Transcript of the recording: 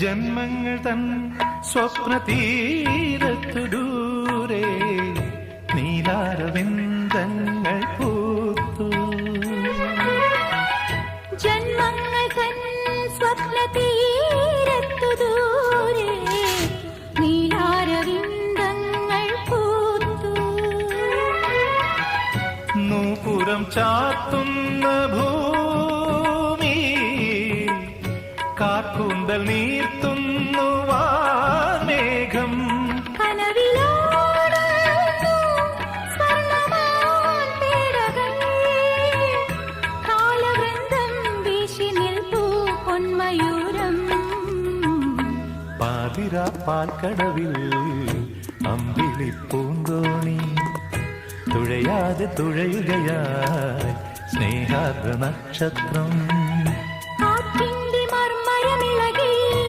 ജന്മങ്ങൾ തൻ സ്വപ്ന തീരത്തു ദൂരെ നീലാരവിന്ദങ്ങൾ പൂത്തു. ജന്മങ്ങൾ തൻ സ്വപ്ന തീരത്തു ദൂരെ നീലാരവിന്ദങ്ങൾ പൂത്തു. നൂപുരം ചാത്തുന്ന ഭൂമി കാർക്കൂന്തൽ നീർത്തുന്നു വാർമേഘം. കനവിലോടുന്നു സ്വർണ്ണമാൻ പേടകൾ കാലവൃന്ദം വീശി നിൽപ്പൂ പൊന്മയൂരം. പാതിരാ പാൽക്കടവിൽ അമ്പിളി പൂന്തോണി തുഴയാതെ തുഴയുകയായി സ്നേഹാർദ്ര നക്ഷത്രം.